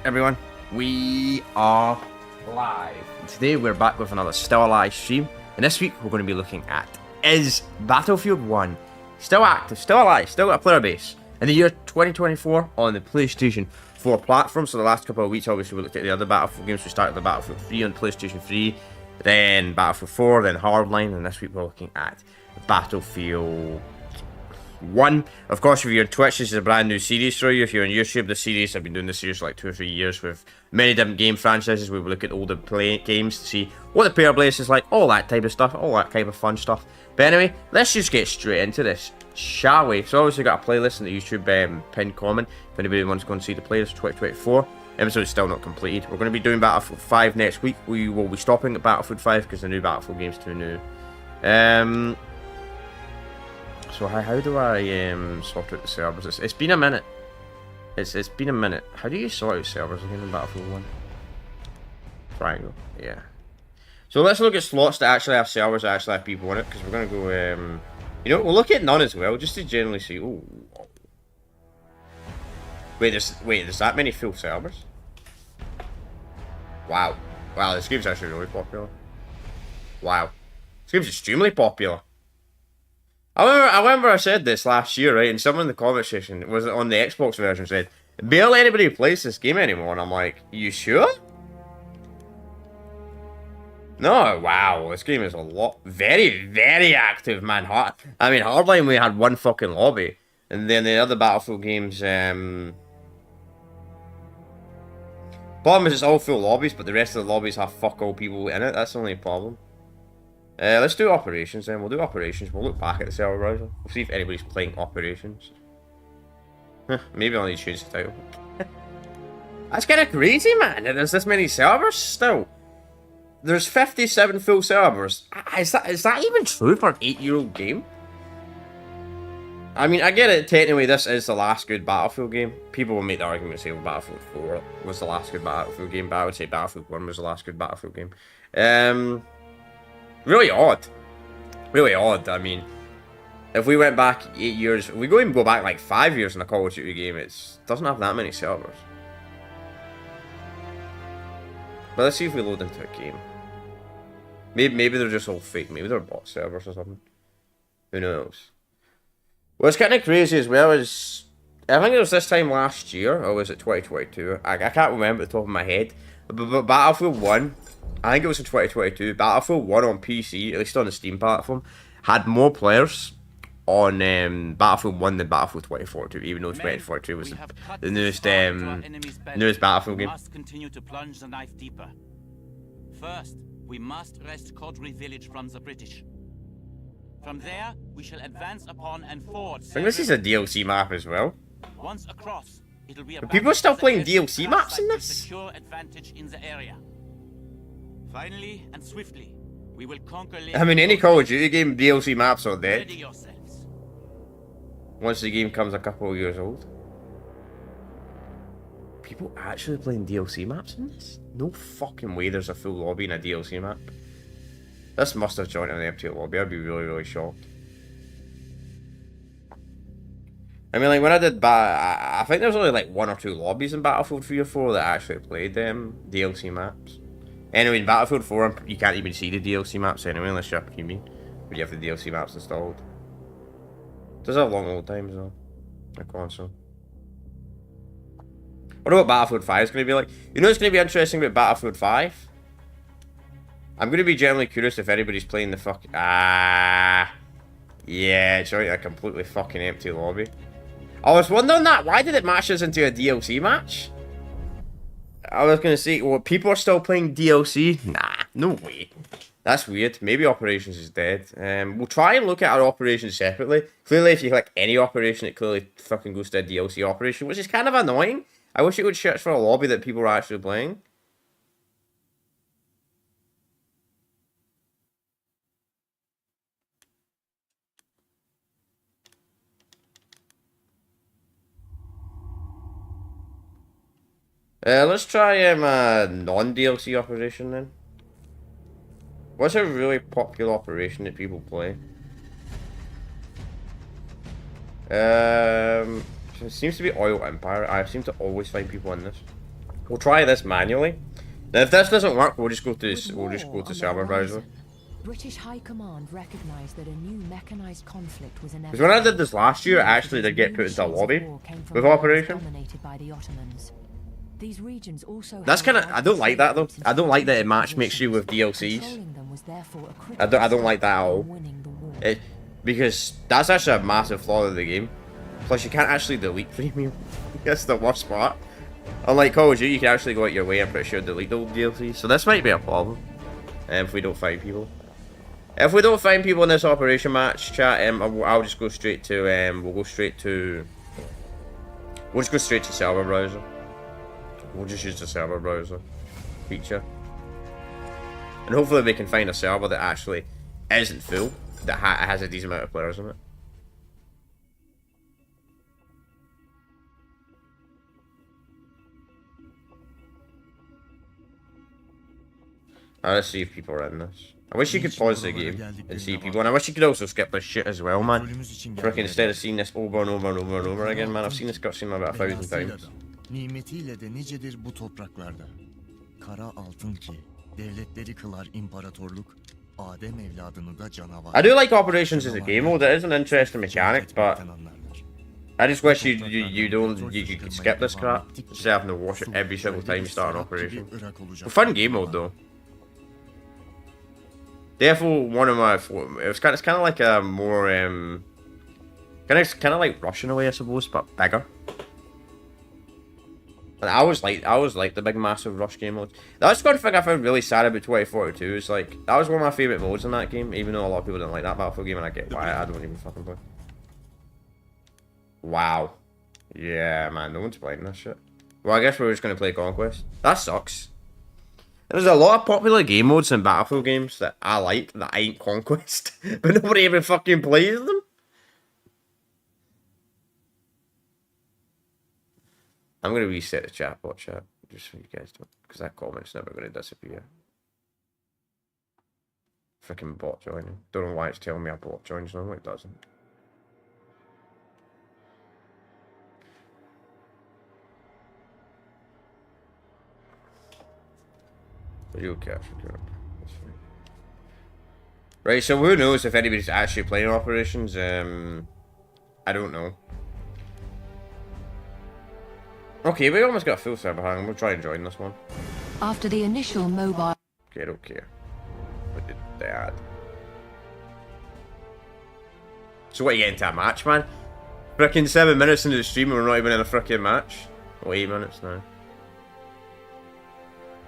Everyone, we are live. Today we're back with another Still Alive stream, and this week we're going to be looking at, is Battlefield 1 still active, still alive, still got a player base in the year 2024 on the PlayStation 4 platform? So the last couple of weeks obviously we looked at the other Battlefield games. We started with Battlefield 3 on PlayStation 3, then Battlefield 4, then Hardline, and this week we're looking at Battlefield 1. Of course, if you're on Twitch, this is a brand new series for you. If you're on YouTube, the series, I've been doing this series for like 2 or 3 years with many different game franchises. We will look at older games to see what the player base is like, all that type of stuff, all that type of fun stuff. But anyway, let's just get straight into this, shall we? So obviously got a playlist in the YouTube pinned comment. If anybody wants to go and see the playlist, 2024. Episode is still not completed. We're going to be doing Battlefield 5 next week. We will be stopping at Battlefield 5 because the new Battlefield game's too new. So how do I sort out the servers? It's been a minute. It's been a minute. How do you sort out servers again in Battlefield 1? Triangle. Yeah. So let's look at slots that actually have servers that actually have people in it, because we're gonna go you know, we'll look at none as well, just to generally see. Oh. Wait, there's that many full servers? Wow. Wow, this game's actually really popular. Wow. This game's extremely popular. I remember I said this last year, right? And someone in the comment section was on the Xbox version said, barely anybody plays this game anymore. And I'm like, you sure? No, wow, this game is a lot, very, very active, man. I mean, Hardline, we had one fucking lobby. And then the other Battlefield games, problem is it's all full lobbies, but the rest of the lobbies have fuck all people in it. That's the only problem. Let's do operations then. We'll do operations. We'll look back at the server browser. We'll see if anybody's playing operations. Maybe I'll need to change the title. That's kind of crazy, man. There's this many servers still. There's 57 full servers. Is that even true for an 8-year-old game? I mean, I get it. Technically, this is the last good Battlefield game. People will make the argument say, well, Battlefield 4 was the last good Battlefield game, but I would say Battlefield 1 was the last good Battlefield game. Really odd. Really odd. I mean, if we went back 8 years, if we even go back like 5 years in a Call of Duty game, it doesn't have that many servers. But let's see if we load into a game. Maybe they're just all fake. Maybe they're bot servers or something. Who knows? What's kind of crazy as well is, I think it was this time last year, or was it 2022? I can't remember at the top of my head. But Battlefield 1, I think it was in 2022, Battlefield 1 on PC, at least on the Steam platform, had more players on Battlefield 1 than Battlefield 2042, even though 2042 was the newest Battlefield game. We must continue to plunge the knife deeper. First, we must wrest Caudry Village from the British. From there, we shall advance upon and forward. I think this is a DLC map as well. Once across, it'll be a people are still playing DLC maps in this? Secure advantage in the area. Finally and swiftly, we will conquer. I mean, any Call of Duty game, DLC maps are dead. Ready yourselves. Once the game comes a couple of years old. People actually playing DLC maps in this? No fucking way there's a full lobby in a DLC map. This must have joined an empty lobby. I'd be really, really shocked. I mean, like, when I did I think there's only like 1 or 2 lobbies in Battlefield 3 or 4 that actually played them DLC maps. Anyway, in Battlefield 4, you can't even see the DLC maps anyway, unless you're a premium, but you have the DLC maps installed. It does have long load times though, like console. I wonder what Battlefield 5 is going to be like. You know what's going to be interesting about Battlefield 5? I'm going to be generally curious if anybody's playing the fuck... yeah, it's right, a completely fucking empty lobby. I was wondering that, why did it match us into a DLC match? I was going to say, well, people are still playing DLC? Nah, no way. That's weird. Maybe Operations is dead. We'll try and look at our operations separately. Clearly, if you click any operation, it clearly fucking goes to a DLC operation, which is kind of annoying. I wish it would search for a lobby that people are actually playing. Let's try a non-DLC operation then. What's a really popular operation that people play? So It seems to be Oil Empire. I seem to always find people in this. We'll try this manually. Now, if this doesn't work, we'll just go to server browser. British High Command recognized that a new mechanized conflict was inevitable. Because when I did this last year, I actually did get put into a lobby with Operation. By the Ottomans. These regions also That's kind of, I don't like that though. I don't like that it match makes you with DLCs. I don't like that at all. Because that's actually a massive flaw of the game. Plus, you can't actually delete premium. That's the worst part. Unlike Call of Duty, you can actually go out your way, I'm pretty sure, delete the old DLCs. So this might be a problem if we don't find people. If we don't find people in this Operation match, chat, I'll just go straight to, we'll just go straight to server browser. We'll just use the server browser feature. And hopefully we can find a server that actually isn't full, that has a decent amount of players in it. Let's see if people are in this. I wish you could pause the game and see people, and I wish you could also skip this shit as well, man. Frickin' instead of seeing this over and over and over and over again, man. I've seen this cutscene about 1,000 times. Nimetiyle de nicedir bu topraklarda. Kara altın ki devletleri kılar imparatorluk. Adem evladını da canavar. I do like Operations as a game mode. It is an interesting mechanic, but I just wish you could skip this crap instead of having to watch it every single time you start an operation. Fun game mode though. Therefore, one of my it's kind of like a more kind of like Russian away, I suppose, but bigger. And I always like the big massive rush game modes. That's one thing I found really sad about 2042 is like that was one of my favourite modes in that game, even though a lot of people didn't like that Battlefield game, and I get why. I don't even fucking play. Wow. Yeah, man, no one's playing this shit. Well, I guess we're just gonna play Conquest. That sucks. There's a lot of popular game modes in Battlefield games that I like that ain't Conquest, but nobody even fucking plays them. I'm gonna reset the chat bot chat just so you guys don't, because that comment's never gonna disappear. Freaking bot joining. Don't know why it's telling me a bot joins. No, it doesn't. You'll capture it. Right, so who knows if anybody's actually playing Operations? I don't know. Okay, we almost got a full server hang. We'll try and join this one. After the initial mobile. Okay, I don't care. What did they add? So what, you get into a match, man? Frickin' 7 minutes into the stream and we're not even in a frickin' match? Oh, 8 minutes now.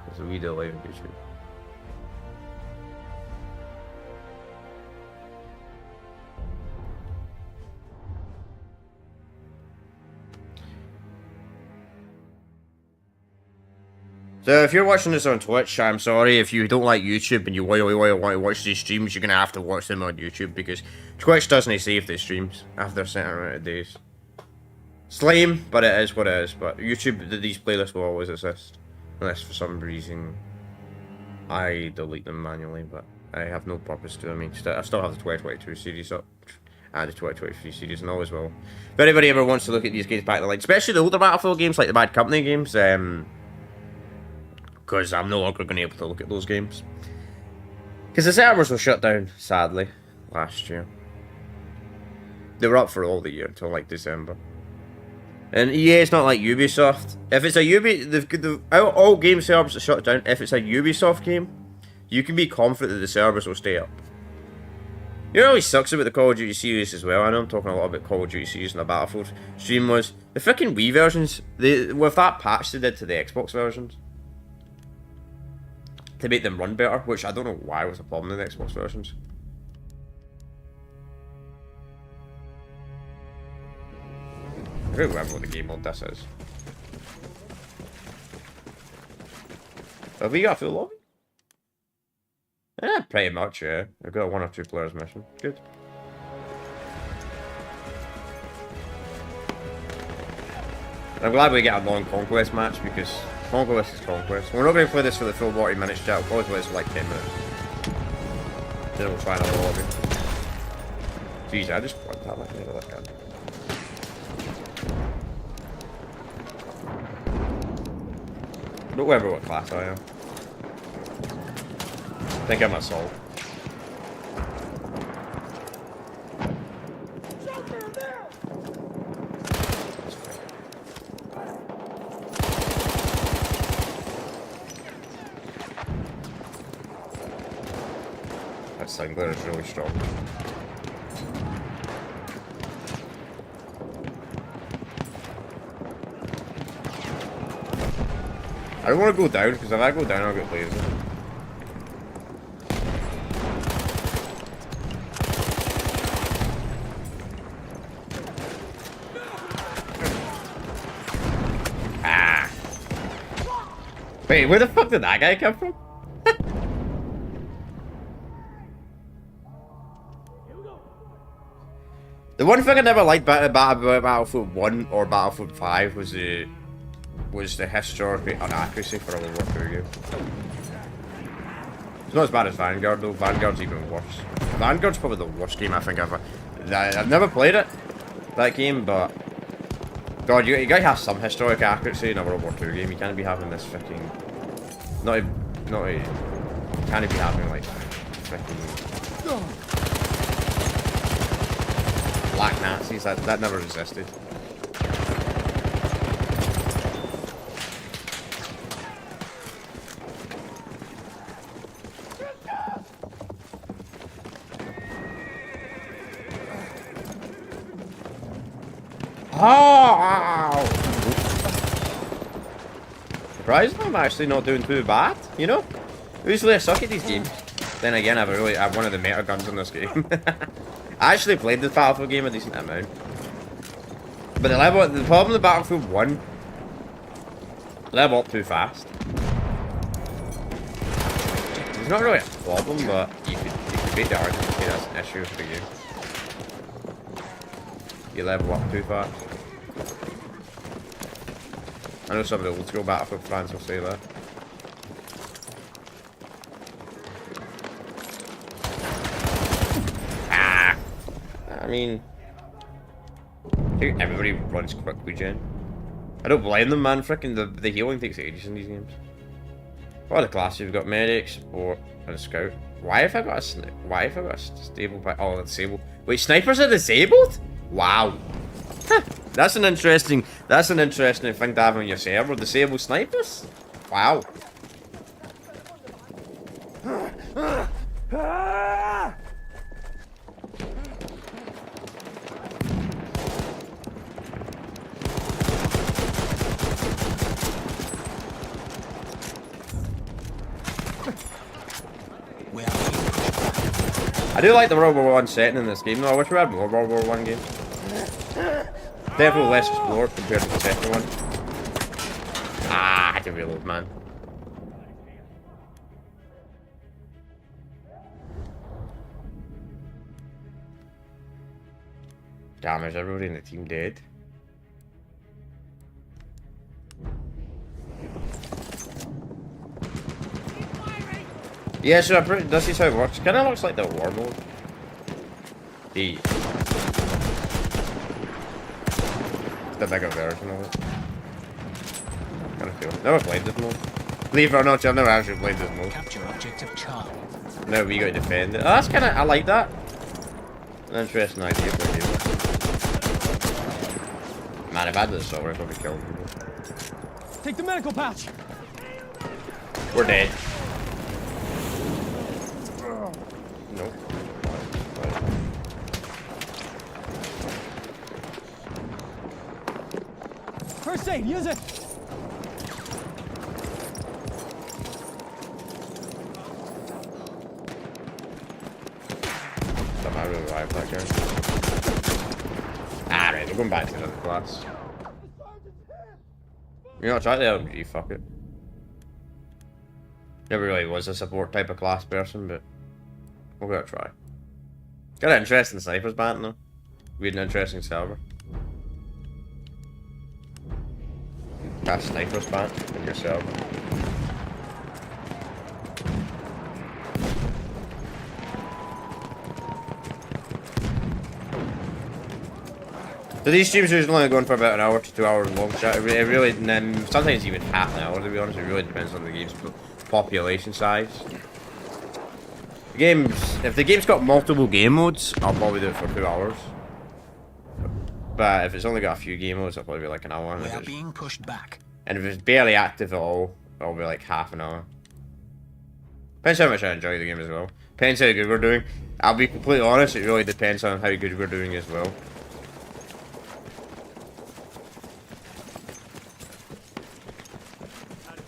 There's a wee delay on YouTube. So if you're watching this on Twitch, I'm sorry. If you don't like YouTube and you want to watch these streams, you're going to have to watch them on YouTube because Twitch doesn't save the streams after a certain amount of days. It's lame, but it is what it is. But YouTube, these playlists will always exist. Unless for some reason I delete them manually, but I have no purpose to. I mean, I still have the 2022 series up and the 2023 series and all as well. If anybody ever wants to look at these games back the line, especially the older Battlefield games like the Bad Company games, because I'm no longer going to be able to look at those games. Because the servers were shut down, sadly, last year. They were up for all the year until like December. And EA is not like Ubisoft. If it's a all game servers are shut down. If it's a Ubisoft game, you can be confident that the servers will stay up. You know what always sucks about the Call of Duty series as well? I know I'm talking a lot about Call of Duty series and the Battlefield stream was the freaking Wii versions. With that patch they did to the Xbox versions to make them run better, which I don't know why was a problem in the Xbox versions. I don't remember what the game mode this is. Have we got a full lobby? Yeah, pretty much, yeah. I've got a 1 or 2 players mission. Good. I'm glad we get a non-Conquest match because Conquest is Conquest. We're not going to play this for the full 40 minutes, chat. We'll probably play this for like 10 minutes. Then we'll try another lobby. Jeez, I just want that like that. Don't remember what class I am. I think I'm assault. That singlet is really strong. I don't want to go down, because if I go down, I'll get laser. Ah! Wait, where the fuck did that guy come from? The one thing I never liked about Battlefield 1 or Battlefield 5 was the historical inaccuracy for a World War II game. It's not as bad as Vanguard though. Vanguard's even worse. Vanguard's probably the worst game I think I've never played it, that game, but God, you gotta have some historic accuracy in a World War II game. You can't be having this freaking you can't be having like freaking black Nazis. That never existed. Oh! Surprised I'm actually not doing too bad, you know? Usually I suck at these games. Then again, I have one of the meta guns in this game. I actually played this Battlefield game a decent amount. But the problem with Battlefield 1, level up too fast. It's not really a problem, but you could beat the argument. Okay, that's an issue for you. You level up too fast. I know some of the old school Battlefield fans will say that. Ah! I mean, I think everybody runs quick regen. I don't blame them, man. Frickin' the healing takes ages in these games. What are the classes? We've got medic, support, and a scout. Why have I got a stable by? Oh, disabled. Wait, snipers are disabled? Wow. Huh. That's an interesting thing to have on your server. Disabled snipers? Wow. I do like the World War I setting in this game though. I wish we had more World War I games. Definitely less explored compared to the second one. Ah, I had to reload, man. Damn, is everybody in the team dead? Yeah, so this is how it works. Kinda looks like the war mode. The bigger version of it. Kinda feel. Never played this mode. Believe it or not, I've never actually played this mode. Capture objective Charlie. No, we gotta defend it. Oh, that's kinda, I like that. An interesting idea for a game. Man, if I did this over, I'd probably kill people. Take the medical pouch. We're dead. Nope. First aid, use it. Somehow revive that guy. Alright, we're going back to the other class. You know, try the LMG, fuck it. Never really was a support type of class person, but we'll give it a try. Got an interesting snipers band though. We had an interesting server. Got a snipers band in your server. So these streams are usually only going for about an hour to 2 hours long. Chat. It really, and then sometimes even half an hour. To be honest, it really depends on the game's population size. The games, if the game's got multiple game modes, I'll probably do it for 2 hours. But if it's only got a few game modes, I'll probably be like an hour. We are being pushed back. And if it's barely active at all, I'll be like half an hour. Depends how much I enjoy the game as well. Depends how good we're doing. I'll be completely honest, it really depends on how good we're doing as well.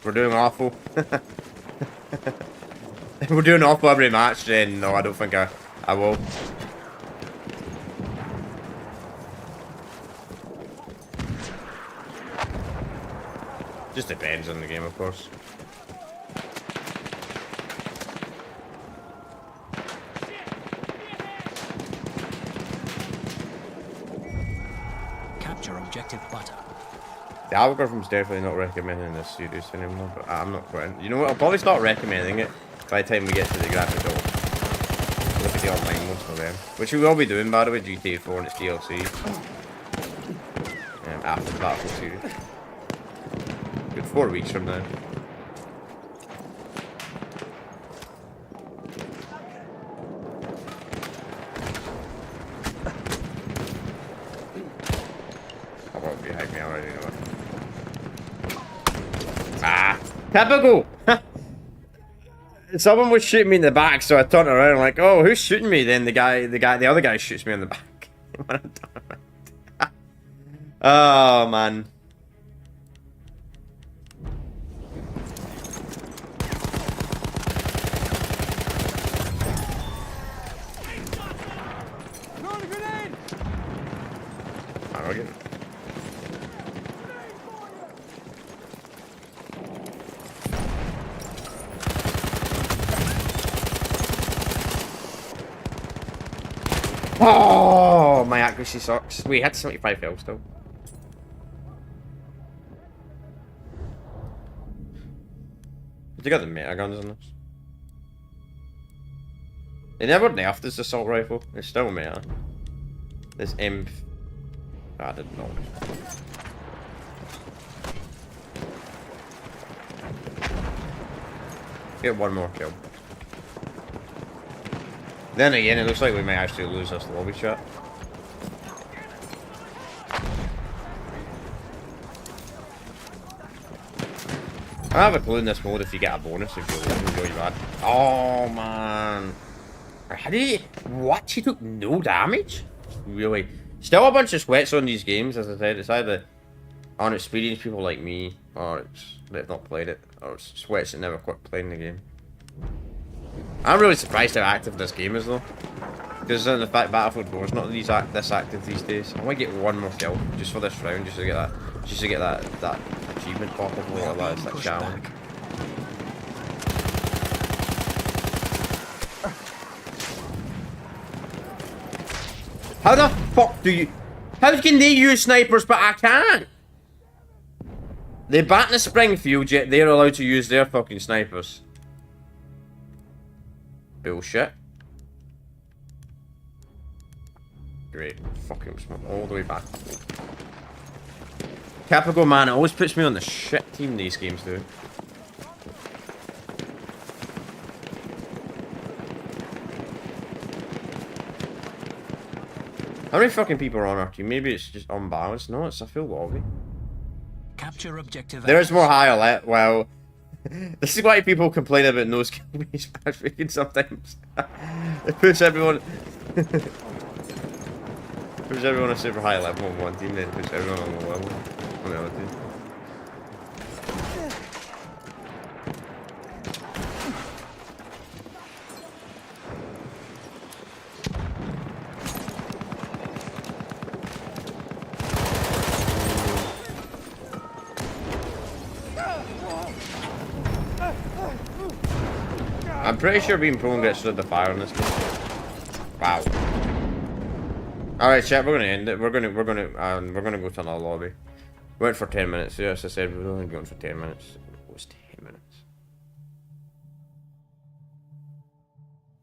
We're doing awful. If we're doing awful every match, then no, I don't think I will. Just depends on the game, of course. Capture objective butter. The algorithm's definitely not recommending this series anymore, but I'm not going. You know what? I'll probably start recommending it by the time we get to the graphical. Look at the online ones for them, which we will be doing, by the way. GTA 4 and its DLC after the Battlefield series. Good 4 weeks from now. I won't be behind me already, you know what? Ah! Typical! Someone was shooting me in the back, so I turned around like, oh, who's shooting me? Then the other guy shoots me in the back. Oh, man. Throwing a grenade! I'll get it. Oh, my accuracy sucks. Wait, he had 75 health still. You got the meta guns in this. They never nerfed this assault rifle. It's still meta. This imp. I didn't know. Get one more kill. Then again, it looks like we may actually lose this lobby shot. I have a clue in this mode if you get a bonus if you lose, it's really bad. Oh man. How did he? What? He took no damage? Really? Still a bunch of sweats on these games, as I said. It's either unexperienced people like me, or it's they've not played it, or it's sweats that never quit playing the game. I'm really surprised how active this game is though. Because in the fact Battlefield 4 is not this active these days. I want to get one more kill just for this round, just to get that achievement possibly, or that challenge. How the fuck do you? How can they use snipers but I can't? They bat in the Springfield yet they're allowed to use their fucking snipers. Bullshit. Great. Fucking smoke all the way back. Capital man, it always puts me on the shit team these games do. How many fucking people are on our team? Maybe it's just unbalanced. No, it's a full lobby. Capture objective. There is more high alert. Well, this is why people complain about no skill based matchmaking sometimes. It puts everyone. Puts everyone a super high level on one team, then puts everyone on low level on the other team. I'm pretty sure being prone gets rid of the fire on this game. Wow. Alright, chat, we're gonna end it. We're gonna go to another lobby. We went for 10 minutes. Yes, I said we were only going for 10 minutes. It was 10 minutes.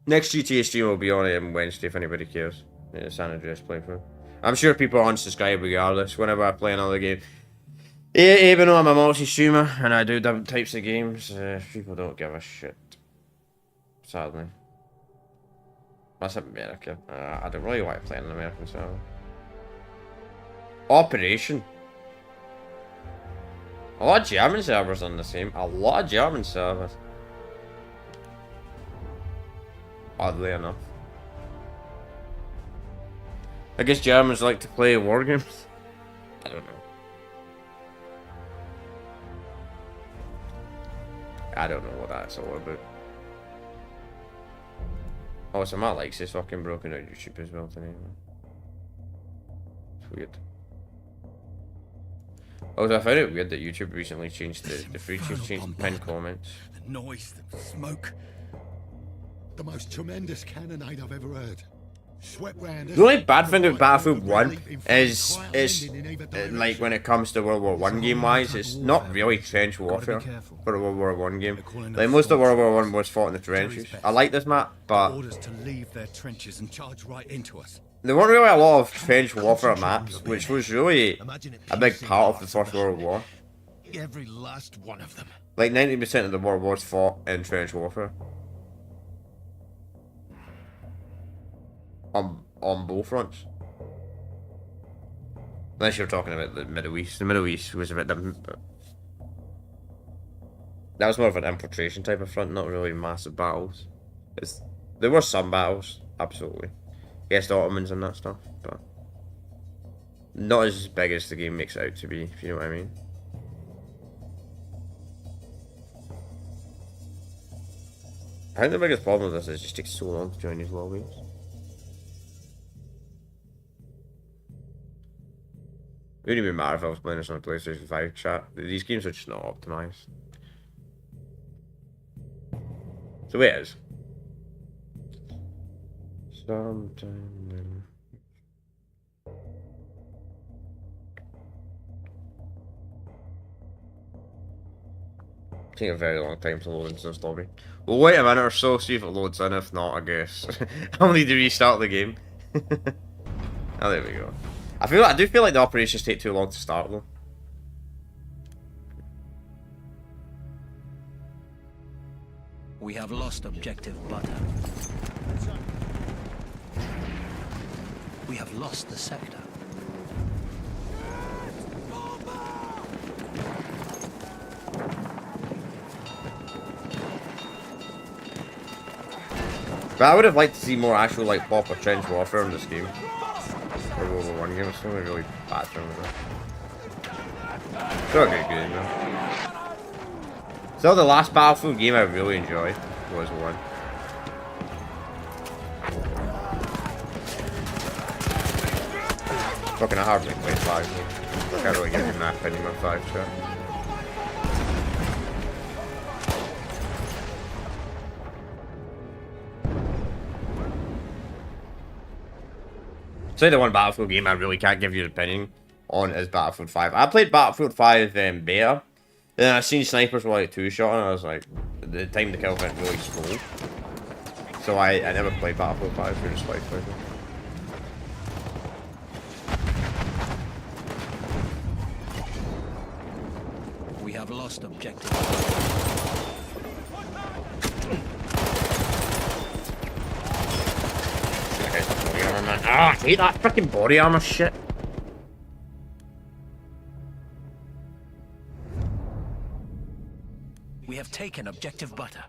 Next GTA stream will be on Wednesday if anybody cares. It's San Andreas playthrough. I'm sure people unsubscribe regardless whenever I play another game. Even though I'm a multi-streamer and I do different types of games, people don't give a shit. Sadly. That's America. I don't really like playing an American server. Operation. A lot of German servers on the same. A lot of German servers. Oddly enough. I guess Germans like to play war games. I don't know. I don't know what that's all about. Oh, so Matt likes this fucking broken out YouTube as well today. It's weird. Also, I found it weird that YouTube recently changed the features, changed the pinned comments. The noise, the smoke. The most tremendous cannonade I've ever heard. Swept round. The only bad thing with Battlefield 1 is it's like when it comes to World War 1 game wise, it's not really trench warfare for a World War 1 game. Like most of World War 1 was fought in the trenches. I like this map, but orders to leave their trenches and charge right into us. there weren't really a lot of trench warfare maps, which was really a big part of the First World War. Every last one of them. Like 90% of the war was fought in trench warfare. On both fronts. Unless you're talking about the Middle East. The Middle East was a bit different, but that was more of an infiltration type of front, not really massive battles. There were some battles, absolutely. Against Ottomans and that stuff, but not as big as the game makes it out to be, if you know what I mean. I think the biggest problem with this is it just takes so long to join these lobbies. It wouldn't even matter if I was playing this on a PlayStation 5 chat. These games are just not optimized. So it is. Sometime. Take a very long time to load into this lobby. We'll wait a minute or so, see if it loads in. If not, I guess I'll need to restart the game. Oh, there we go. I do feel like the operations take too long to start though. We have lost objective butter. We have lost the sector. But I would have liked to see more actual like proper trench warfare in this game. For World War 1 game, it's only really bad for me. Still a good game though. Still the last Battlefield game I really enjoyed was 1. Fucking I hardly play 5 though. Can't really get in that opinion on 5 chat. Say the one Battlefield game I really can't give you an opinion on is Battlefield 5. I played Battlefield 5 beta, then I seen snipers were like 2-shot and I was like, the time to kill went really slow. So I never played Battlefield 5 for just like We have lost objective. Ah, I hate that freaking body armor shit. We have taken objective butter.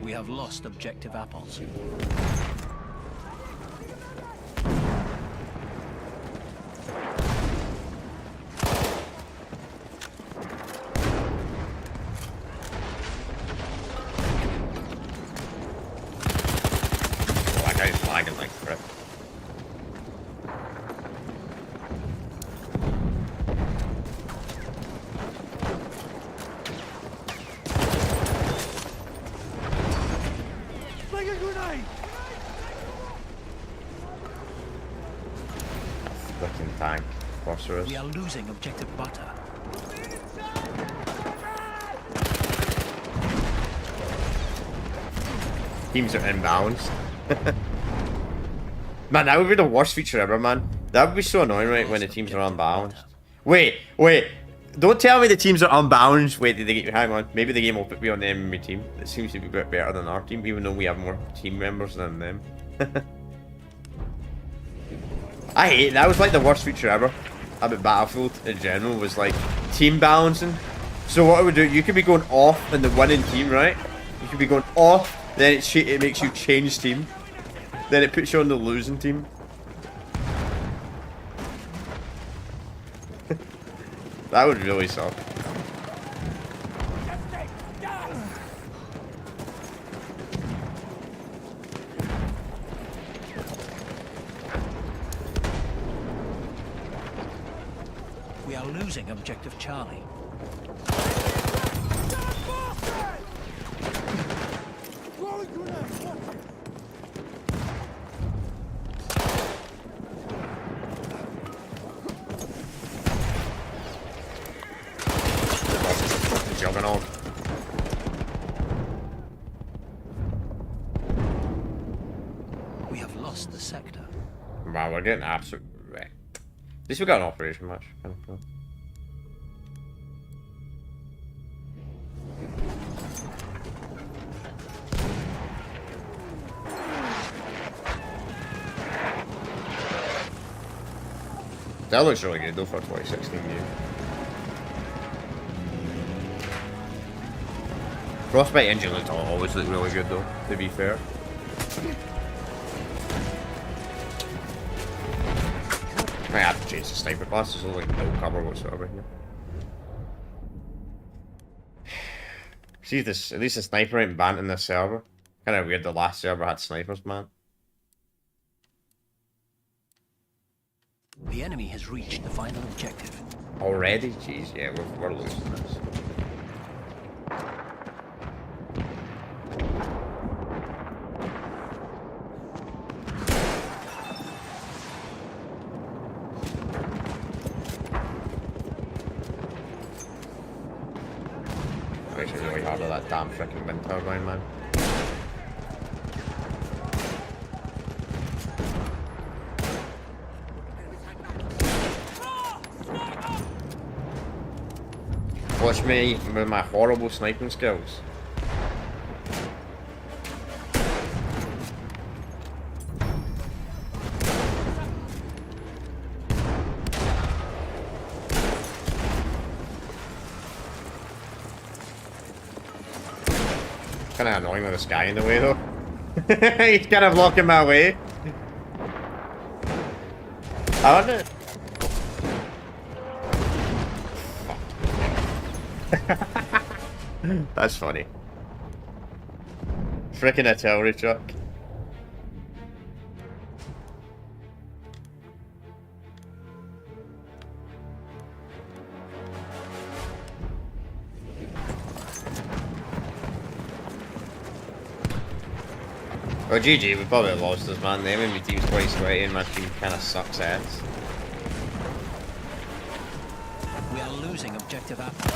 We have lost objective apples. Lagging like crap. Like a grenade! Fucking tank. Phosphorus. We are losing objective butter. Teams are inbounds. Man, that would be the worst feature ever, man. That would be so annoying, right, when the teams are unbalanced. Wait. Don't tell me the teams are unbalanced. Wait, hang on. Maybe the game will put me on the enemy team. It seems to be a bit better than our team, even though we have more team members than them. I hate that. Was like the worst feature ever about Battlefield in general, was like team balancing. So what I would do, you could be going off in the winning team, right? You could be going off, then it makes you change team. Then it puts you on the losing team. That would really suck. We are losing objective Charlie. Juggernaut. We have lost the sector. Wow, we're getting absolute wrecked. At least we got an operation match. Kind of cool. That looks really good though for a 2016 game. Frostbite engine looks always look really good though, to be fair. I have to change the sniper class, there's like no cover whatsoever here. See this, at least the sniper ain't banned in this server. Kinda weird the last server had snipers, man. The enemy has reached the final objective. Already? Jeez, yeah, we're losing this. Makes it really hard with that damn freaking wind turbine, man. Watch me with my horrible sniping skills. Kinda annoying with this guy in the way though. He's kind of blocking my way. I wonder. That's funny. Frickin' artillery truck. Well, GG, we probably lost this, man. The enemy team's quite sweaty and my team kinda sucks ass. We are losing objective Apple.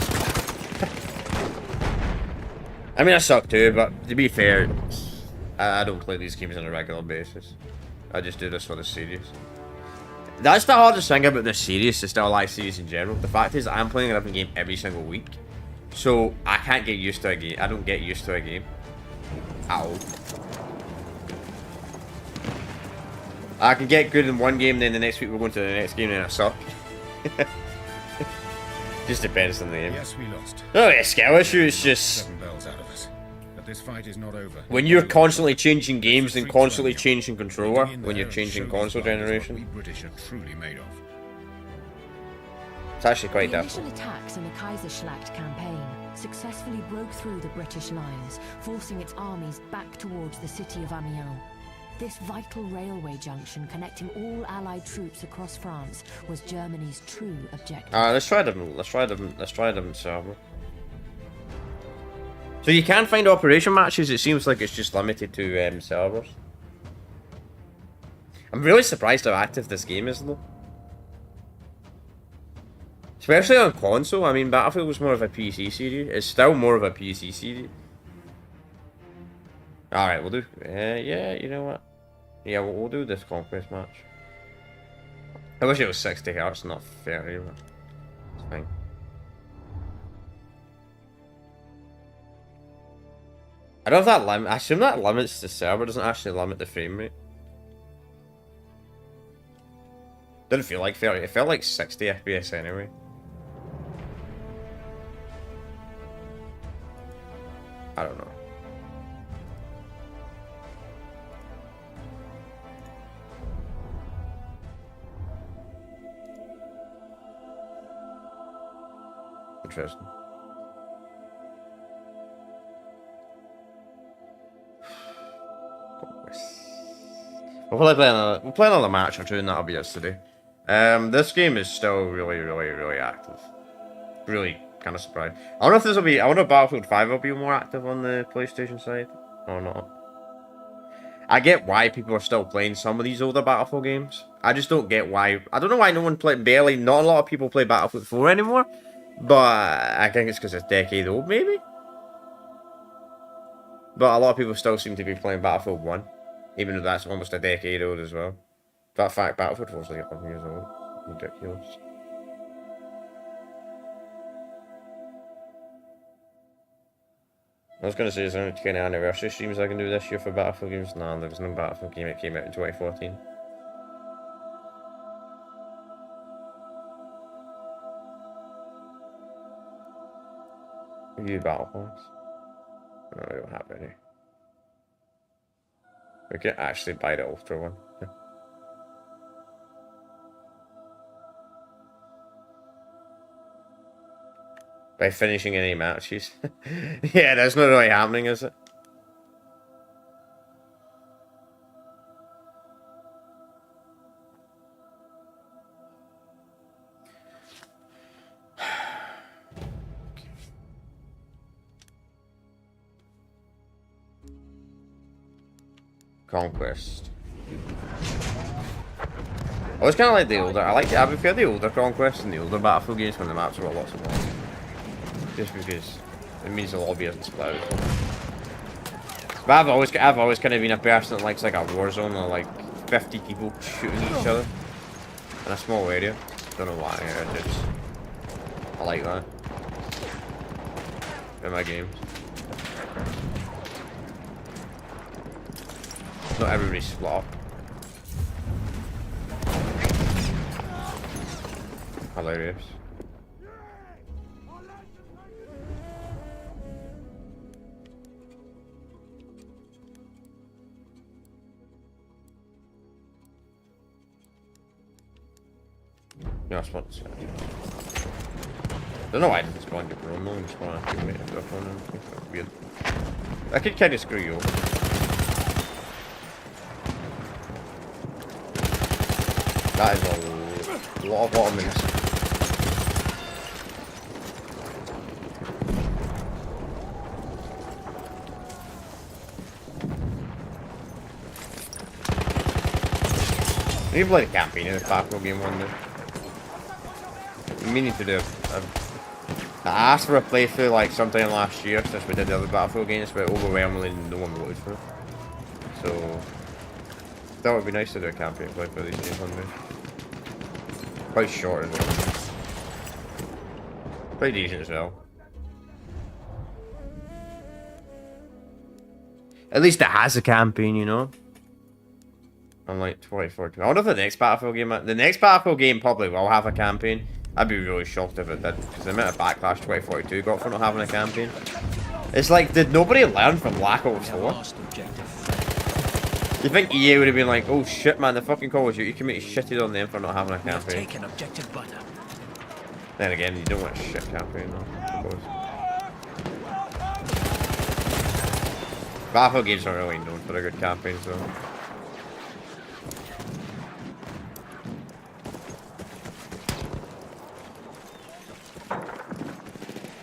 I mean, I suck too, but to be fair, I don't play these games on a regular basis. I just do this for the series. That's the hardest thing about this series, the Still Alive series in general. The fact is, I'm playing a different game every single week. So, I can't get used to a game. I don't get used to a game. At all. I can get good in one game, then the next week we're going to the next game and I suck. Just depends on the game. Yes, we lost. Oh, yeah, skill issue is just... 7 bells out of us. But this fight is not over. when you're constantly changing games and constantly changing controller, when you're changing console What we generation, British are truly made of. it's actually quite The difficult. initial attacks in the Kaiserschlacht campaign successfully broke through the British lines, forcing its armies back towards the city of Amiens. This vital railway junction connecting all Allied troops across France was Germany's true objective. Let's try them server. So you can find operation matches, it seems like it's just limited to servers. I'm really surprised how active this game is though. Especially on console, I mean Battlefield was more of a PC series, it's still more of a PC series. Alright, we'll do... yeah, you know what? Yeah, we'll do this Conquest match. I wish it was 60 hearts, not 30, but it's fine. I don't know if that limit... I assume that limits the server, doesn't actually limit the frame rate. Didn't feel like 30, it felt like 60 FPS anyway. I don't know. Interesting. We'll play another match or two, and that'll be us today. This game is still really active. Really kind of surprised. I wonder if this will be. I wonder if Battlefield 5 will be more active on the PlayStation side or not. I get why people are still playing some of these older Battlefield games. I just don't get why. I don't know why no one play. Barely, not a lot of people play Battlefield 4 anymore. But I think it's because it's a decade old, maybe. But a lot of people still seem to be playing Battlefield 1, even though that's almost a decade old as well. That fact, Battlefield 4 is like 11 years old. Ridiculous. I was gonna say, is there any kind of anniversary streams I can do this year for Battlefield games? Nah, there was no Battlefield game. It came out in 2014. Review battle points. No, we don't have any. We can actually buy the Ultra one. By finishing any matches. Yeah, that's not really happening, is it? Conquest. I was kind of like the older. I prefer the older Conquest and the older Battlefield games when the maps were lots of more. Just because it means the lobby isn't split out. But I've always kind of been a person that likes like a war zone or like 50 people shooting each other in a small area. Don't know why. I like that in my games. Not everybody's split up. Hilarious. Yeah, I spawned this guy. Don't know why I didn't spawn your drone, no one spawned a teammate into a phone. That's weird. I could kind of screw you over. That is a lot of bottomings. I need to play the campaign in this Battlefield game one day. I'm meaning to do. I asked for a playthrough like sometime last year since we did the other Battlefield games, but overwhelmingly no one voted for it. So that would be nice to do a campaign playthrough for these games one day. Quite short as well. Quite decent as well. At least it has a campaign, you know. Unlike 2042. I wonder if the next Battlefield game probably will have a campaign. I'd be really shocked if it did, because the amount of backlash 2042 got for not having a campaign. It's like, did nobody learn from Black Ops 4? You think EA would have been like, oh shit man, the fucking Call of Duty community shitted on them for not having a campaign. Then again, you don't want a shit campaign though, of course. Battlefield games aren't really known for a good campaign, so.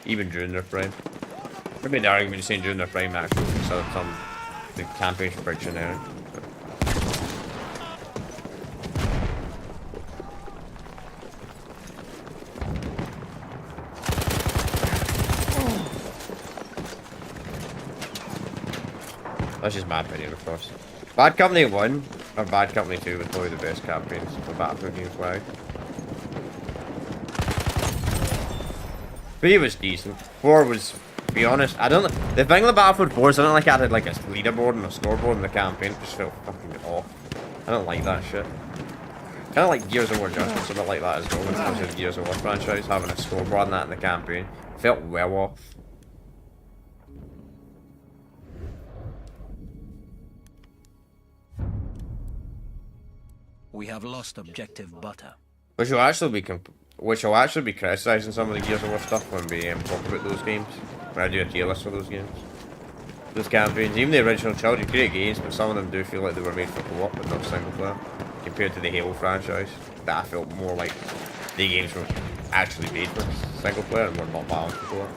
Even during their prime. Maybe the argument saying during their prime actually, so the campaigns were quite generic. That's just my opinion, of course. Bad Company 1 or Bad Company 2 was probably the best campaigns for Battlefield games wide. 3 was decent. 4 was, to be honest, I don't. The thing with Battlefield 4 is I don't like I had like a leaderboard and a scoreboard in the campaign. It just felt fucking off. I don't like that shit. Kind of like Gears of War Judgment's a bit like that as well. In terms of the Gears of War franchise, having a scoreboard and that in the campaign felt well off. We have lost objective butter. Which will actually be criticising some of the Gears of War stuff when we talk about those games. When I do a tier list for those games. Those campaigns, even the original children, great games, but some of them do feel like they were made for co-op but not single player. Compared to the Halo franchise, that I felt more like the games were actually made for single player and were not balanced for co-op.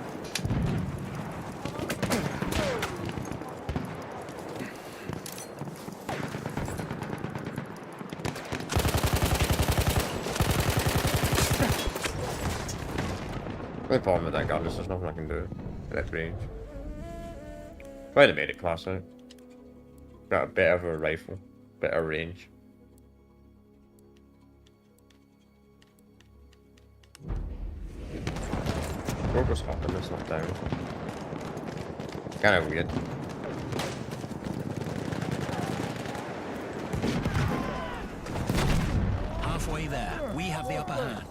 The only problem with that gun is there's nothing I can do at that range. Probably the made it class out. Got a bit of a rifle, better range. Progress hopping, it's not down. Kinda weird. Halfway there, we have the upper hand.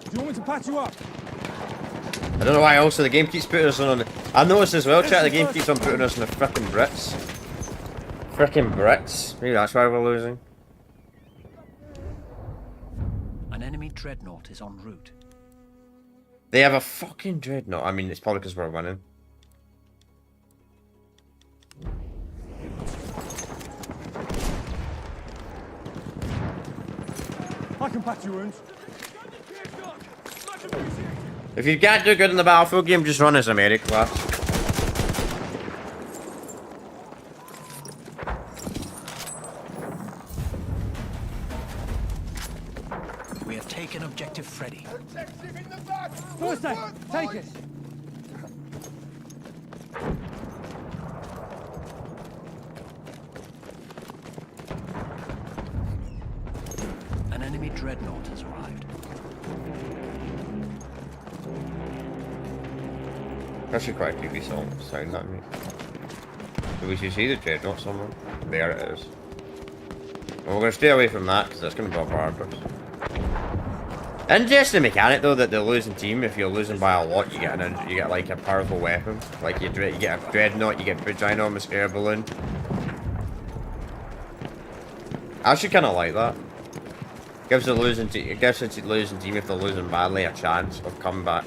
Do you want me to patch you up? I don't know why also the game keeps putting us on. I noticed as well, chat, the game keeps on putting us on the frickin' Brits. Frickin' Brits. Maybe that's why we're losing. An enemy dreadnought is en route. They have a fucking dreadnought. I mean, it's probably because we're winning. I can patch your wounds. If you can't do good in the Battlefield game, just run as a medic class. We have taken objective Freddy. First aid, take it. An enemy dreadnought has arrived. Actually quite a creepy sound that me. So we should see the dreadnought somewhere. There it is. Well, we're gonna stay away from that because that's gonna bombard us. Interesting mechanic though that the losing team, if you're losing by a lot, you get like a powerful weapon. Like you get a dreadnought, you get a ginormous air balloon. I actually kind of like that. Gives the losing team, it gives the losing team, if they're losing badly, a chance of comeback.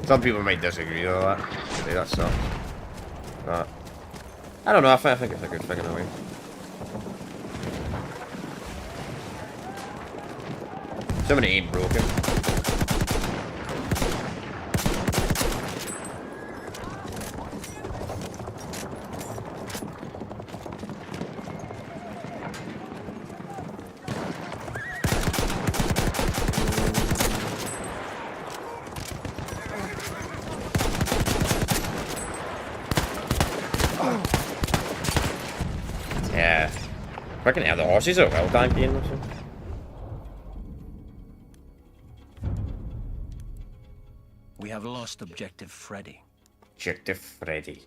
Some people might disagree with that. Say that sucks. But I don't know. I think it's a good thing in a way. Somebody ain't broken. Yeah. Fucking hell, the horses are well tanky in this one. We have lost objective Freddy. Objective Freddy.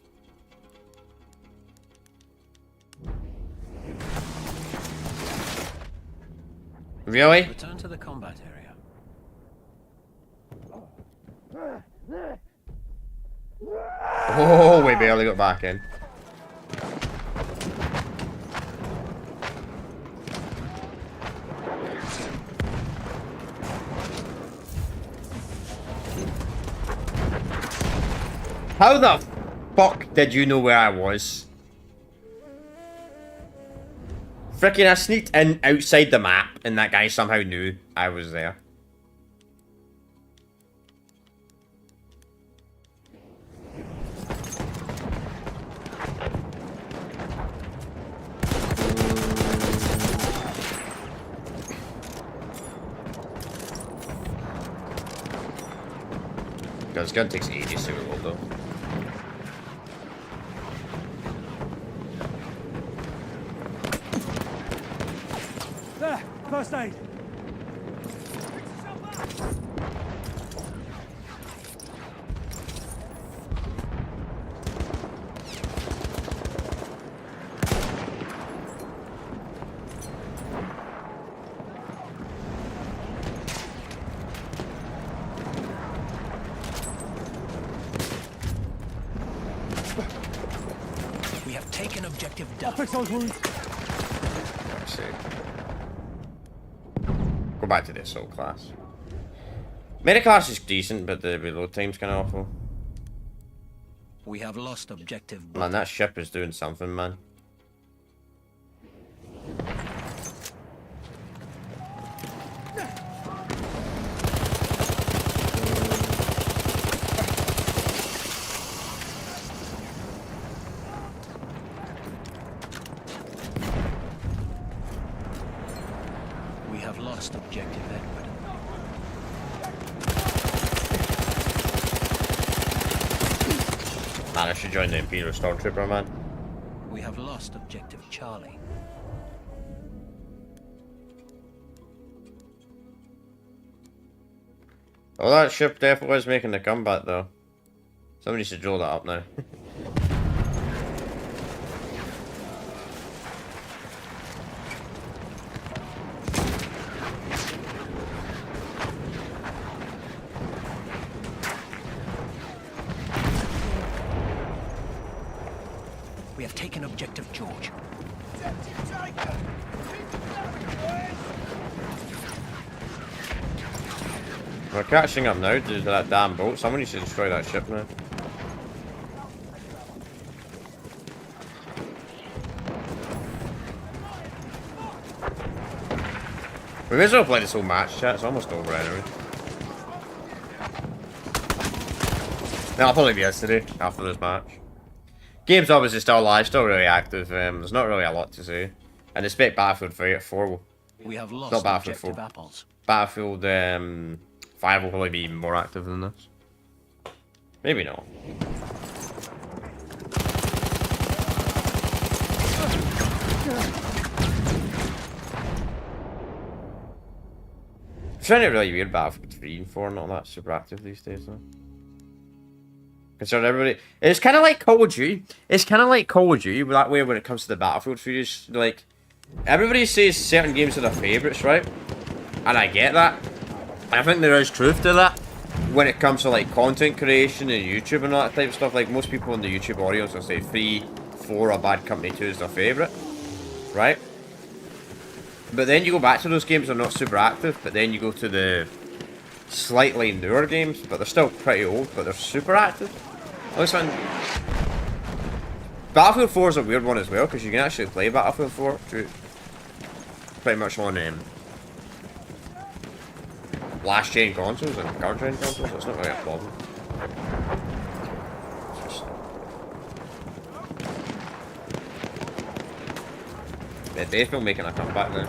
Really? Return to the combat area. Oh, we barely got back in. How the fuck did you know where I was? Frickin' I sneaked in outside the map and that guy somehow knew I was there. Because gun takes ages to reload though. There, first aid. We have taken objective I'll Duff. fix those wounds. Let's see. Go back to the assault class. Meta class is decent, but the reload time's kind of awful. We have lost objective Man, that ship is doing something, man. We have lost objective Edward. Man, I should join the Imperial Stormtrooper, man. We have lost objective Charlie. Oh, that ship definitely is making the comeback, though. Somebody should draw that up now. We have taken objective George. We're catching up now to that damn boat. Somebody should destroy that ship now. We may as well play this whole match, chat. It's almost over anyway. No, I'll probably be yesterday after this match. Game's obviously still alive, still really active. There's not really a lot to say. And expect Battlefield 4. We have Not lost Battlefield objective 4. apples. Battlefield 5 will probably be even more active than this. Maybe not. It's kind of really weird Battlefield 3 and 4 not that super active these days though. Considering everybody, it's kind of like Call of Duty. It's kind of like Call of Duty that way when it comes to the Battlefield series. Like, everybody says certain games are their favourites, right? And I get that. I think there is truth to that when it comes to like content creation and YouTube and all that type of stuff. Like most people in the YouTube audience will say 3, 4 or Bad Company 2 is their favourite, right? But then you go back to those games that are not super active, but then you go to the slightly newer games, but they're still pretty old, but they're super active. This one, Battlefield 4 is a weird one as well, because you can actually play Battlefield 4 pretty much on last gen consoles and current gen consoles, so it's not really a problem. They're definitely making a comeback now.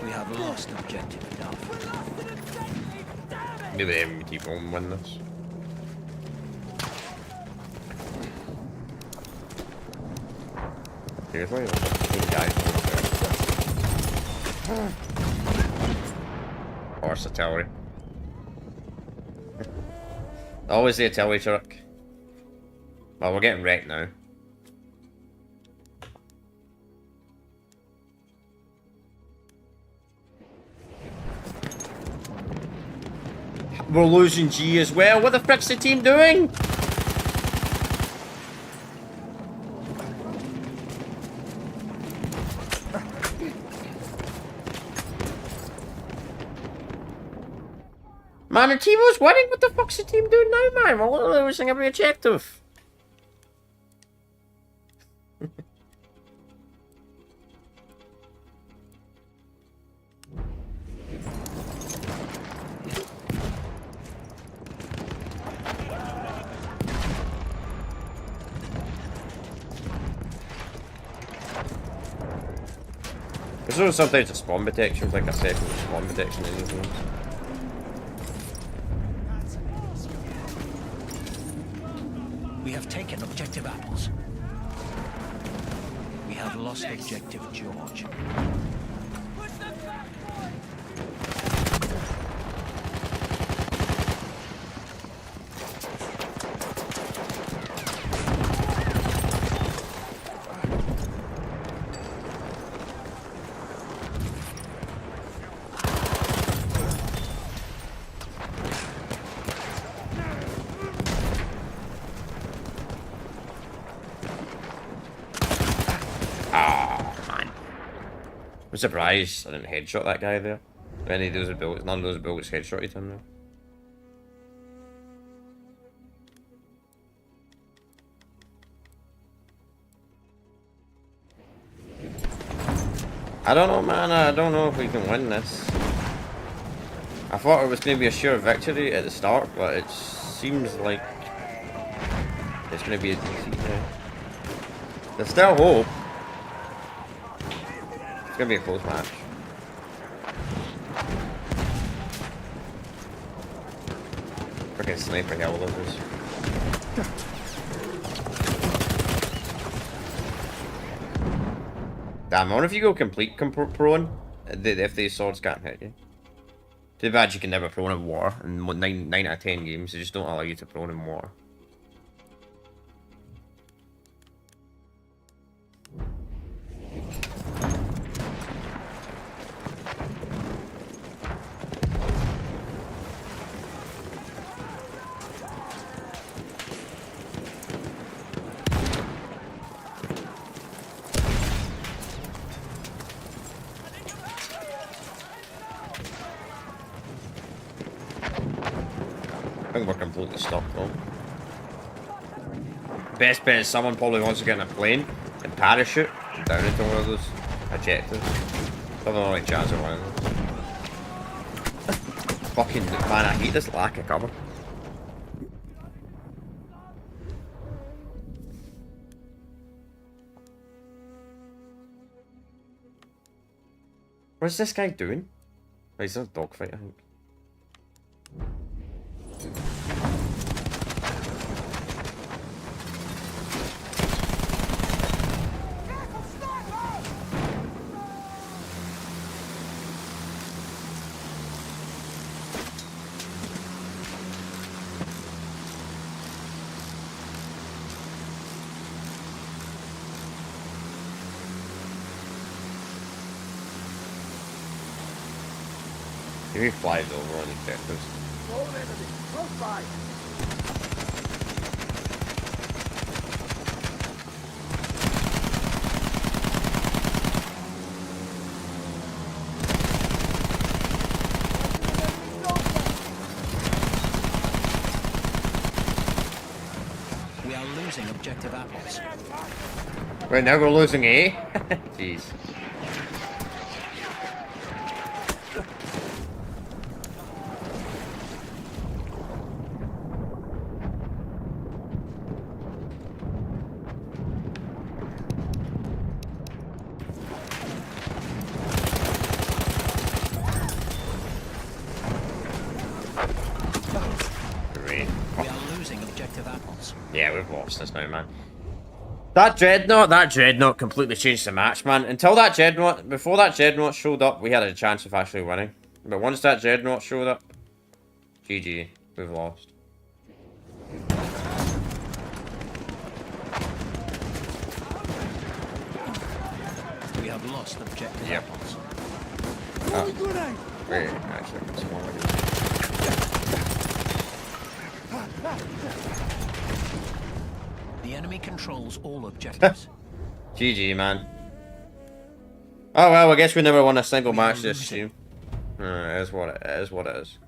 We have lost objective Duff. Maybe the MT won't win this. Seriously? Guys horse artillery. Always the artillery truck. Well, we're getting wrecked now. We're losing G as well. What the frick's the team doing? Man, the team was winning. What the fuck's the team doing now, man? We're losing every objective. There's also sometimes a spawn protection, like a second spawn protection in these ones. We have taken objective apples. We have lost objective George. I'm surprised I didn't headshot that guy there. Any of those bullets, none of those bullets headshotted him though. I don't know, man. I don't know if we can win this. I thought it was going to be a sure victory at the start, but it seems like it's going to be a defeat now. There's still hope. It's going to be a close match. Freaking sniper hell lovers. Damn, I wonder if you go complete prone, if these swords can't hit you. Too bad you can never prone in war. In 9 out of 10 games, they just don't allow you to prone in war. I think we're completely stopped though. Best bet is someone probably wants to get in a plane and parachute down into one of those objectives. Probably the only chance of winning. Fucking man, I hate this lack of cover. What's this guy doing? Oh, he's in a dogfight, I think. He flies over on the objectives. We are losing objective apples. Right now we're losing A? Jeez. We are losing objective apples. Yeah, we've lost this now, man. That dreadnought completely changed the match, man. Until that dreadnought, before that dreadnought showed up, we had a chance of actually winning. But once that dreadnought showed up, GG, we've lost. We have lost objective Yep. apples. Wait, actually, it's more like The enemy controls all objectives. GG, man. Oh well, I guess we never won a single match this stream. It is what it is. What it is.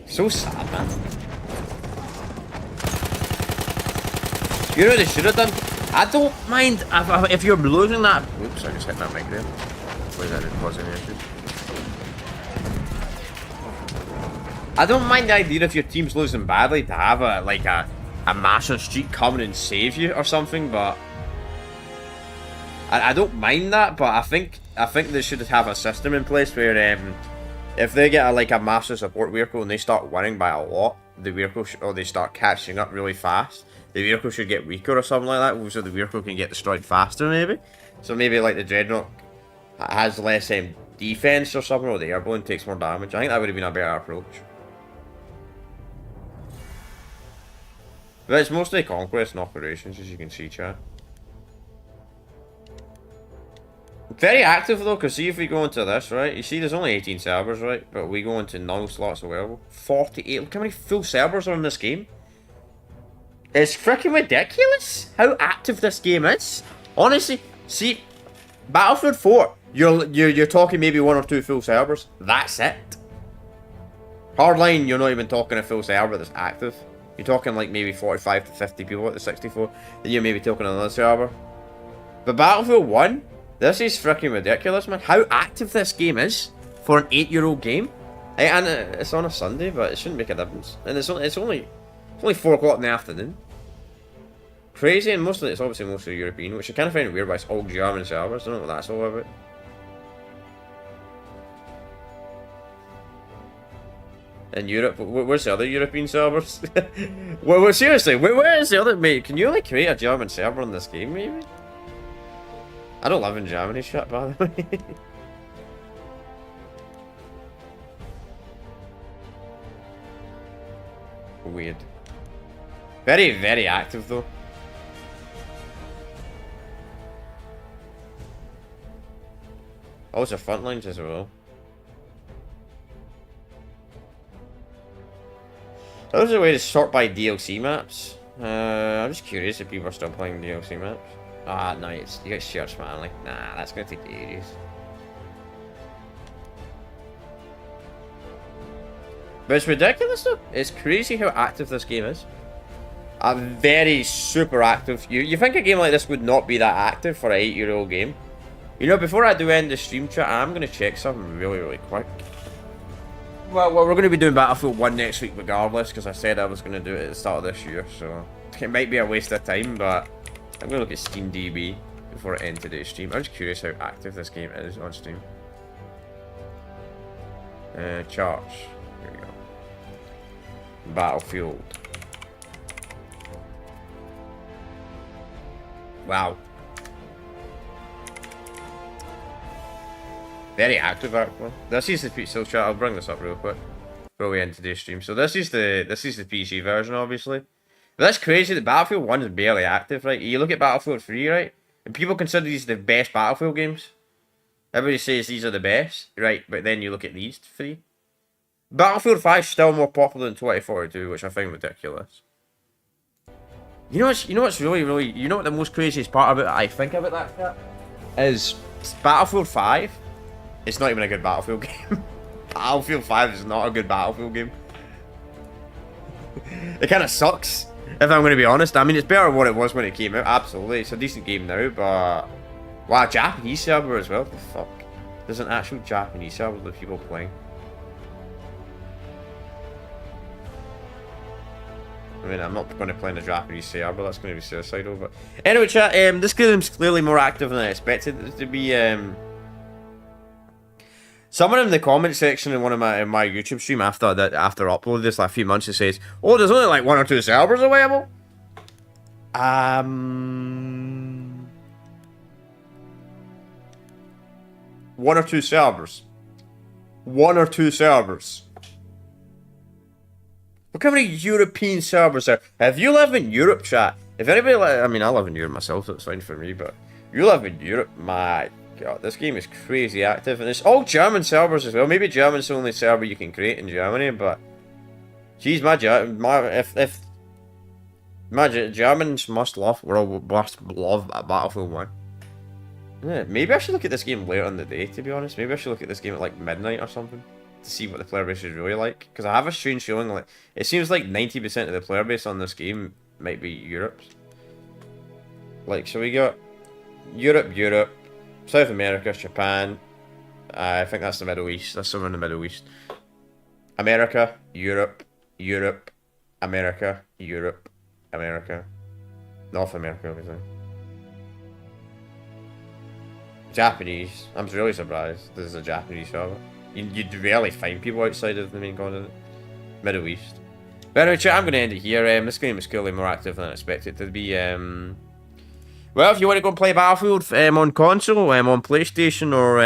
So sad, man. You know what they should have done? I don't mind if you're losing that. Oops, I just hit that mic there. Wait, that didn't cause any issues. I don't mind the idea if your team's losing badly to have a master streak come and save you or something, but I don't mind that, but I think they should have a system in place where if they get like a master support vehicle and they start winning by a lot, the vehicle or they start catching up really fast, the vehicle should get weaker or something like that, so the vehicle can get destroyed faster maybe. So maybe like the Dreadnought has less defense or something, or the air balloon takes more damage. I think that would have been a better approach. But it's mostly conquest and operations, as you can see, chat. Very active though, because see if we go into this, right? You see there's only 18 servers, right? But we go into null slots as well. 48. Look how many full servers are in this game. It's freaking ridiculous how active this game is. Honestly, see, Battlefield 4, you're talking maybe 1 or 2 full servers. That's it. Hardline, you're not even talking a full server that's active. You're talking like maybe 45 to 50 people at the 64. Then you're maybe talking another server. But Battlefield 1, this is freaking ridiculous, man. How active this game is for an 8-year-old game. And it's on a Sunday, but it shouldn't make a difference. And it's only 4 o'clock in the afternoon. Crazy, and it's obviously mostly European, which I kind of find weird, but it's all German servers. I don't know what that's all about. In Europe, where's the other European servers? well, seriously, where is the other, mate? Can you only create a German server in this game, maybe? I don't live in Germany, shit, by the way. Weird. Very, very active, though. Also, front lines as well. There's a way to sort by DLC maps. I'm just curious if people are still playing DLC maps. Ah, no, you get shared smiling. Nah, that's gonna take ages. But it's ridiculous though. It's crazy how active this game is. Very super active. You think a game like this would not be that active for an 8-year-old game? You know, before I do end the stream chat, I'm gonna check something really quick. Well, we're going to be doing Battlefield 1 next week regardless, because I said I was going to do it at the start of this year, so it might be a waste of time, but I'm going to look at Steam DB before I end today's stream. I'm just curious how active this game is on Steam. Charts. Here we go. Battlefield. Wow. Very active, actually. This is the so chat. I'll bring this up real quick before we end today's stream. So this is the PC version, obviously. But that's crazy that Battlefield 1 is barely active, right? You look at Battlefield 3, right? And people consider these the best Battlefield games. Everybody says these are the best, right? But then you look at these 3. Battlefield 5 is still more popular than 2042, which I find ridiculous. You know what's really, you know what the most craziest part about it, I think about that chat, is Battlefield 5. It's not even a good Battlefield game. Battlefield 5 is not a good Battlefield game. It kind of sucks, if I'm going to be honest. I mean, it's better than what it was when it came out, absolutely. It's a decent game now, but... Wow, Japanese server as well? What the fuck? There's an actual Japanese server with people playing. I mean, I'm not going to play in a Japanese server, that's going to be suicidal, but... Anyway, chat, this game's clearly more active than I expected it to be. Someone in the comment section in one of my YouTube stream after upload this like a few months, it says, "Oh, there's only like 1 or 2 servers available." 1 or 2 servers. 1 or 2 servers. Look how many European servers there. If you live in Europe, chat. If anybody, I mean, I live in Europe myself, so it's fine for me. But you live in Europe, my God, this game is crazy active, and it's all German servers as well. Maybe German's the only server you can create in Germany, but geez, my Germans must love Battlefield 1. Yeah, maybe I should look at this game later in the day. To be honest, maybe I should look at this game at like midnight or something to see what the player base is really like. Because I have a strange feeling like it seems like 90% of the player base on this game might be Europe's. Like, so we got Europe. South America, Japan, I think that's the Middle East, that's somewhere in the Middle East. America, Europe, America, North America, obviously. Japanese. I'm really surprised this is a Japanese server. You'd rarely find people outside of the main continent. Middle East. But anyway, chat, I'm going to end it here. This game is clearly more active than I expected it to be. Well, if you want to go and play Battlefield on console, on PlayStation or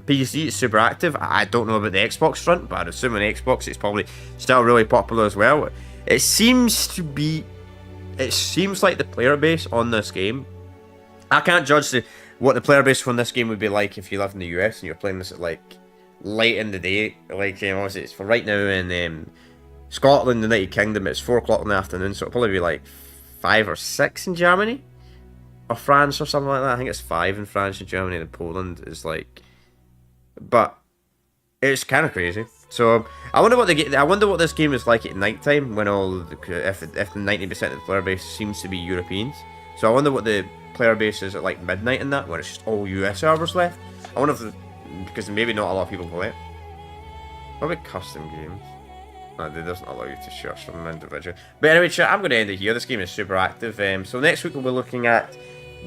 PC, it's super active. I don't know about the Xbox front, but I'd assume on Xbox it's probably still really popular as well. It seems like the player base on this game. I can't judge what the player base from this game would be like if you live in the US and you're playing this at like late in the day. Like, obviously it's for right now in Scotland, the United Kingdom, it's 4 o'clock in the afternoon, so it'll probably be like 5 or 6 in Germany. Or France or something like that. I think it's 5 in France and Germany, and Poland is like... But it's kind of crazy. So I wonder what this game is like at night time when if the 90% of the player base seems to be Europeans. So I wonder what the player base is at like midnight in that, when it's just all US servers left. I wonder if because maybe not a lot of people play it. What about custom games? No, it doesn't allow you to share from individual. But anyway, chat, I'm going to end it here. This game is super active. So next week we'll be looking at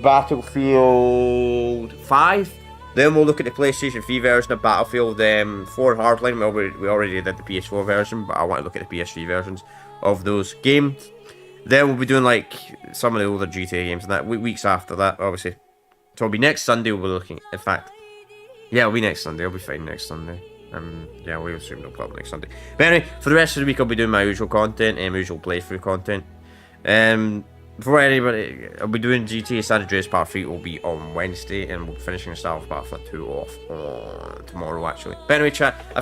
Battlefield 5. Then we'll look at the PlayStation 3 version of Battlefield 4 Hardline. We already did the PS4 version, but I want to look at the PS3 versions of those games. Then we'll be doing like some of the older GTA games and that weeks after that, obviously. So it'll be next Sunday. We'll be looking. In fact, yeah, it'll be next Sunday. I'll be fine next Sunday. Yeah, we'll assume no problem next Sunday. But anyway, for the rest of the week, I'll be doing my usual content, usual playthrough content. Before anybody, I'll be doing GTA San Andreas Part 3 will be on Wednesday, and we'll be finishing Star Wars Battlefront 2 off on tomorrow, actually. But anyway, chat, I've